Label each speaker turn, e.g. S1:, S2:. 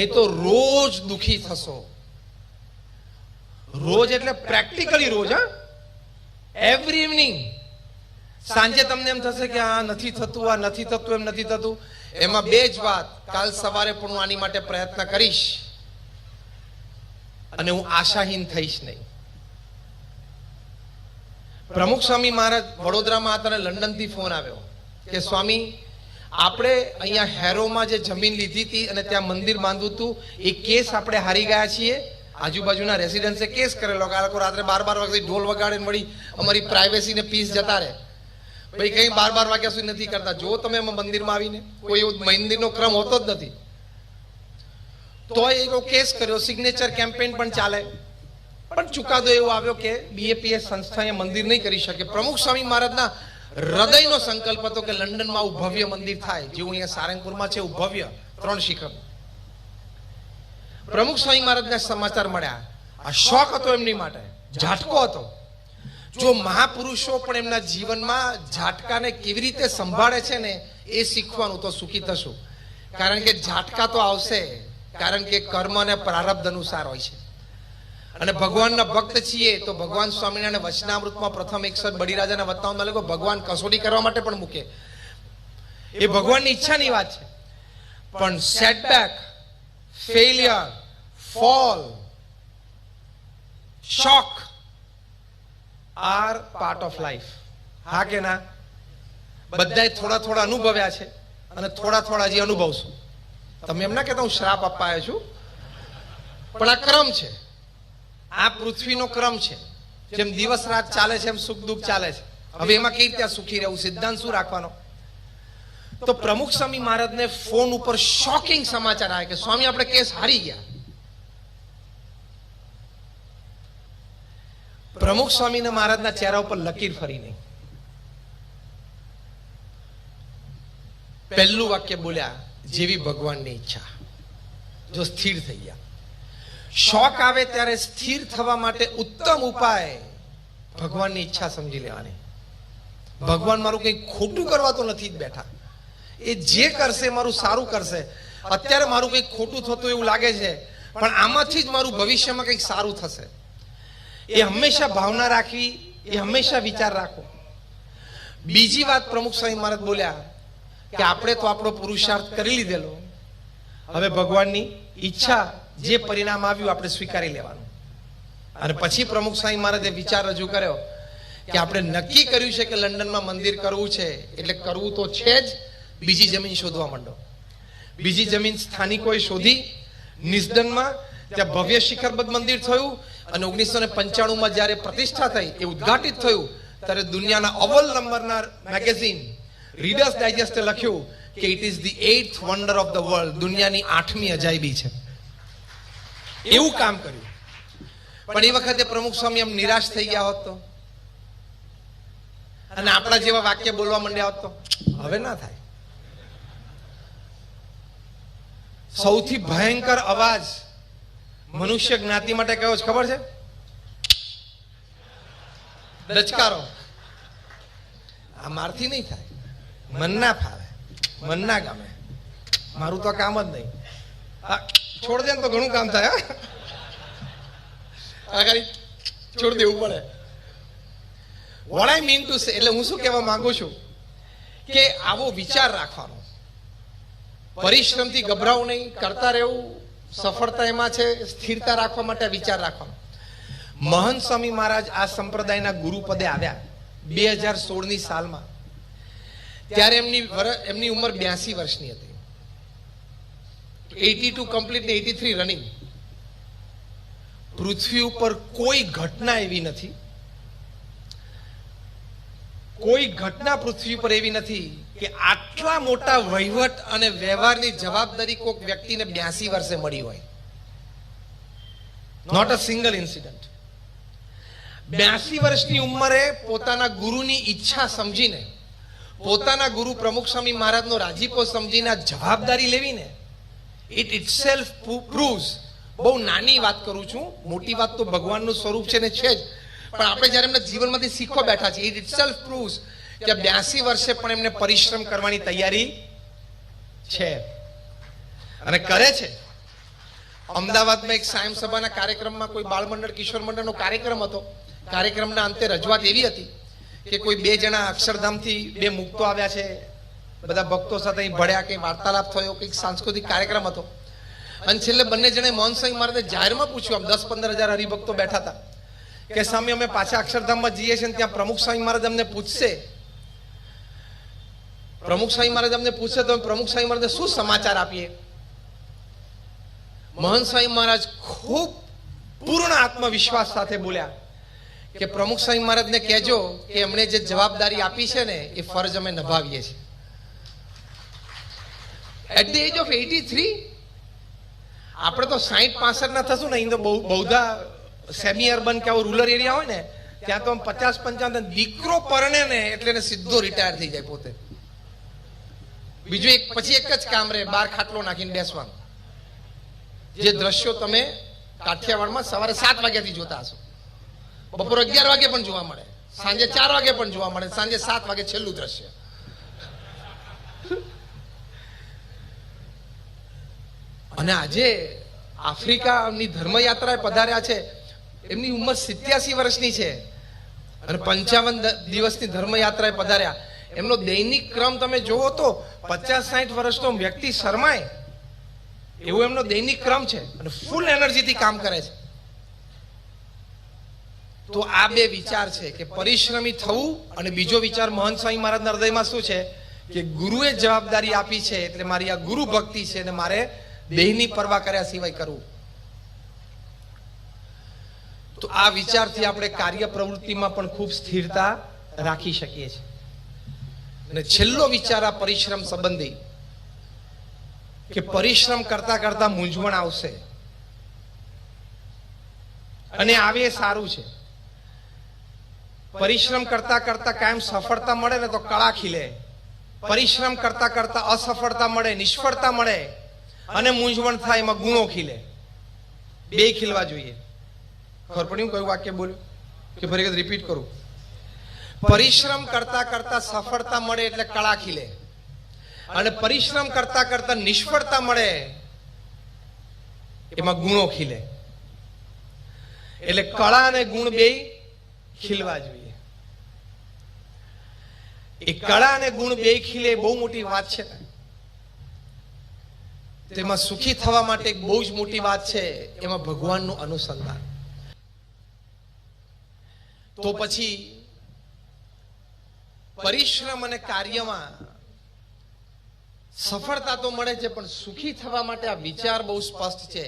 S1: તો રોજ દુખી થશો. રોજ એટલે પ્રેક્ટિકલી રોજ, હા, એવરી ઇવનિંગ. સાંજે તમને એમ થશે કે આ નથી થતું, આ નથી થતું, એમ નથી થતું. એમાં બે જ વાત, કાલ સવારે પણ હું આની માટે પ્રયત્ન કરીશ અને હું આશાહીન થઈશ નહીં. પ્રમુખ સ્વામી મહારાજ વડોદરામાં હતા અને લંડન થી ફોન આવ્યો કે સ્વામી, આપણે અહીંયા હેરોમાં જે જમીન લીધી હતી અને ત્યાં મંદિર બાંધવું હતું, એ કેસ આપણે હારી ગયા છીએ. આજુબાજુના રેસિડન્સે કેસ કરેલો કે આ લોકો રાત્રે 12 વાગે ઢોલ વગાડે ને વળી અમારી પ્રાઇવેસી ને પીસ જતા રહે. ભાઈ કઈ 12 વાગ્યા સુધી નથી કરતા. જો તમે મંદિરમાં આવીને કોઈ એવો મંદિરનો ક્રમ હોતો જ નથી. તો એવો કેસ કર્યો, સિગ્નેચર કેમ્પેન પણ ચાલે, પણ ચુકાદો એવો આવ્યો કે બીએપીએસ સંસ્થા એ મંદિર નહીં કરી શકે. પ્રમુખ સ્વામી મહારાજના હૃદયનો સંકલ્પ હતો કે લંડનમાં આવું ભવ્ય મંદિર થાય, જેવું અહીંયા સારંગપુરમાં છે એવું ભવ્ય 3 શિખર. પ્રમુખ સ્વામી મહારાજના સમાચાર મળ્યા. આ શોખ હતો એમની માટે, ઝાટકો હતો. જો મહાપુરુષો પણ એમના જીવનમાં ઝાટકાને કેવી રીતે સંભાળે છે ને, એ શીખવાનું, તો સુખી થશું. કારણ કે ઝાટકા તો આવશે, કારણ કે કર્મ અને પ્રારબ્ધ અનુસાર હોય છે. અને ભગવાનના ભક્ત છીએ તો ભગવાન સ્વામિનારાયણ વચનામૃતમાં પ્રથમ 61 બળીરાજાના વતનાઓમાં લખો, ભગવાન કસોટી કરવા માટે પણ મૂકે. એ ભગવાનની ઈચ્છાની વાત છે. પણ setback, failure, fall, shock are part of life. હા કે ના? બધાએ થોડા થોડા અનુભવ્યા છે અને થોડા થોડા હજી અનુભવશું. તમે એમ ના કહેતા હું શ્રાપ આપવા આવ્યો છું, પણ આ ક્રમ છે, આ પૃથ્વીનો ક્રમ છે. જેમ દિવસ રાત ચાલે છે એમ સુખ દુઃખ ચાલે છે. હવે એમાં કઈ રીતે સુખી રહેવું, સિદ્ધાંત શું રાખવાનો? તો પ્રમુખ સ્વામી મહારાજને ફોન ઉપર શોકિંગ સમાચાર આવ્યા કે સ્વામી, આપણે કેસ હારી ગયા. પ્રમુખ સ્વામી મહારાજના ચહેરા ઉપર લકીર ફરી નહીં. પહેલું વાક્ય બોલ્યા, જેવી ભગવાનની ઈચ્છા. જો સ્થિર થઈ ગયા. શોક આવે ત્યારે સ્થિર થવા માટે ઉત્તમ ઉપાય ભગવાનની ઈચ્છા સમજી લેવાની. ભગવાન મારું કંઈ ખોટું કરવા તો નથી જ બેઠા, એ જે કરશે મારું સારું કરશે. અત્યારે મારું કંઈક ખોટું થતું એવું લાગે છે, પણ આમાંથી જ મારું ભવિષ્યમાં કંઈક સારું થશે. એ હંમેશા ભાવના રાખવી, એ હંમેશા વિચાર રાખવો. બીજી વાત પ્રમુખ સ્વામી મહારાજ બોલ્યા કે આપણે તો આપણો પુરુષાર્થ કરી લીધેલો, હવે ભગવાનની ઈચ્છા, જે પરિણામ આવ્યું આપણે સ્વીકારી લેવાનું. અને પછી પ્રમુખ સ્વામી મહારાજે વિચાર રજૂ કર્યો કે આપણે નક્કી કર્યું છે કે લંડનમાં મંદિર કરવું છે, એટલે કરવું તો છે જ. બીજી જમીન શોધવા માંડો. બીજી જમીન સ્થાનિકોએ શોધી. નિસ્દનમાં ત્યાં ભવ્ય શિખરબદ્ધ મંદિર થયું અને 1995માં જ્યારે પ્રતિષ્ઠા થઈ, એ ઉદ્ઘાટિત થયું, ત્યારે દુનિયાના અવ્વલ નંબરના મેગેઝિન રીડર્સ ડાયજેસ્ટે લખ્યું કે it is the 8th wonder of the world, દુનિયાની 8મી અજાયબી છે. એવું કામ કર્યું. પણ એ વખતે પ્રમુખ સ્વામી એમ નિરાશ થઈ ગયા હોત તો, અને આપણા જેવા વાક્ય બોલવા માંડ્યા હોત તો, હવે ના થાય. સૌથી ભયંકર અવાજ મનુષ્ય જ્ઞાતિ માટે કયો છે ખબર છે? ડચકારો. આ મારથી નહીં થાય, મન ના ફાવે, મન ના ગમે, મારું તો કામ જ નહીં. છોડ દે ને તો ઘણું કામ થાય. છોડ દેવું પડે. What I mean to say, એટલે હું શું કહેવા માંગુ છું કે આવો વિચાર રાખવાનો, પરિશ્રમથી ગભરાવું નહીં, કરતા રહેવું. સફળતા એમાં છે, સ્થિરતા રાખવા માટે વિચાર રાખવાનો. મહંત સ્વામી મહારાજ આ સંપ્રદાયના ગુરુ પદે આવ્યા 2016ની સાલમાં. ત્યારે એમની ઉંમર 82 વર્ષની હતી. 82 કમ્પ્લીટ ને 83 રનિંગ. પૃથ્વી ઉપર કોઈ ઘટના એવી નથી, કોઈ ઘટના પૃથ્વી પર એવી નથી કે આટલા મોટા વહીવટ અને વ્યવહારની જવાબદારી કોઈક વ્યક્તિને 82 વર્ષે મળી હોય. Not a single incident. 82 વર્ષની ઉંમરે પોતાના ગુરુની ઈચ્છા સમજીને, પોતાના ગુરુ પ્રમુખ સ્વામી મહારાજનો રાજીપો સમજીને આ જવાબદારી લેવીને, ઇટ ઇટસેલ્ફ પ્રૂવ્સ. બહુ નાની વાત કરું છું, મોટી વાત તો ભગવાનનું સ્વરૂપ છે ને છે જ, પણ આપણે જ્યારે એમના જીવનમાંથી શીખવા બેઠા છીએ, ઇટ ઇટસેલ્ફ પ્રૂવ્સ કે 82 વર્ષે પણ એમને પરિશ્રમ કરવાની તૈયારી છે અને કરે છે. અમદાવાદમાં એક સાયમ સભાના કાર્યક્રમમાં કોઈ બાળ મંડળ કિશોર મંડળનો કાર્યક્રમ હતો. કાર્યક્રમના અંતે રજૂઆત એવી હતી કે કોઈ 2 જણા અક્ષરધામથી 2 મુક્તો આવ્યા છે, બધા ભક્તો સાથે અહીં ભળ્યા, કે વાર્તાલાપ થયો, કંઈક સાંસ્કૃતિક કાર્યક્રમ હતો. અને છેલ્લે બંને જણે મોહન સ્વામી મહારાજે જાહેરમાં પૂછ્યું, આમ 10-15 હજાર હરિભક્તો બેઠા હતા, કે સ્વામી અમે પાછા અક્ષરધામમાં જઈએ છીએ, ત્યાં પ્રમુખ સ્વામી મહારાજ અમને પૂછશે, પ્રમુખ સ્વામી મહારાજ અમને પૂછશે તો પ્રમુખ સ્વામી મહારાજને શું સમાચાર આપીએ? મોહન સ્વામી મહારાજ ખૂબ પૂર્ણ આત્મવિશ્વાસ સાથે બોલ્યા કે પ્રમુખ સ્વામી મહારાજને કહેજો કે એમણે જે જવાબદારી આપી છે ને એ ફરજ અમે નિભાવીએ છીએ. એટ ધ એજ ઓફ 83, આપણે તો 60-65 ના થશું ને, અહીં તો બહુધા સેમી અર્બન કે આવું રૂરલ એરિયા હોય ને ત્યાં તો 50-55 દીકરો પરણે ને એટલે એને સીધો રિટાયર થઈ જાય પોતે. બીજું એક પછી એક જ કામ રહે, બહાર ખાટલો નાખીને બેસવાનું. જે દ્રશ્યો તમે કાઠિયાવાડમાં સવારે 7 વાગ્યાથી જોતા હશો, બપોરે 11 વાગે પણ જોવા મળે, સાંજે 4 વાગે પણ જોવા મળે, સાંજે 7 વાગે છેલ્લું દ્રશ્ય. અને આજે આફ્રિકાની ધર્મયાત્રાએ પધાર્યા છે, એમની ઉંમર 87 વર્ષની છે અને 55 દિવસની ધર્મયાત્રાએ પધાર્યા. એમનો દૈનિક ક્રમ તમે જોવો તો 50-60 વર્ષનો વ્યક્તિ શરમાય એવો એમનો દૈનિક ક્રમ છે અને ફૂલ એનર્જીથી કામ કરે છે. તો આ 2 વિચાર છે કે પરિશ્રમી થવું, અને બીજો વિચાર મહંત સ્વામી મહારાજના હૃદયમાં શું છે કે ગુરુએ જવાબદારી આપી છે એટલે મારી આ ગુરુ ભક્તિ છે અને મારે દેહની પરવા કર્યા સિવાય કરવું. તો આ વિચારથી આપણે કાર્ય પ્રવૃત્તિમાં પણ ખૂબ સ્થિરતા રાખી શકીએ છીએ. અને છેલ્લો વિચાર આ પરિશ્રમ સંબંધી, કે પરિશ્રમ કરતા કરતા મૂંઝવણ આવશે અને આવે એ સારું છે. પરિશ્રમ કરતા કરતા કાયમ સફળતા મળે ને તો કળા ખીલે, પરિશ્રમ કરતા કરતા અસફળતા મળે, નિષ્ફળતા મળે અને મૂંઝવણ થાય, એમાં ગુણો ખીલે. 2 ખીલવા જોઈએ. ખબર પડી હું કયું વાક્ય બોલ્યું કે ફરી વખત રિપીટ કરું? પરિશ્રમ કરતા કરતા સફળતા મળે એટલે કળા ખીલે, અને પરિશ્રમ કરતા કરતા નિષ્ફળતા મળે એમાં ગુણો ખીલે. એટલે કળા અને ગુણ 2 ખીલવા જોઈએ. એ કળા અને ગુણ 2 ખીલે બહુ મોટી વાત છે. તેમાં સુખી થવા માટે એક બહુ જ મોટી વાત છે, એમાં ભગવાનનું અનુસંધાન. તો પછી પરિશ્રમ અને કાર્યમાં સફળતા તો મળે છે, પણ સુખી થવા માટે આ વિચાર બહુ સ્પષ્ટ છે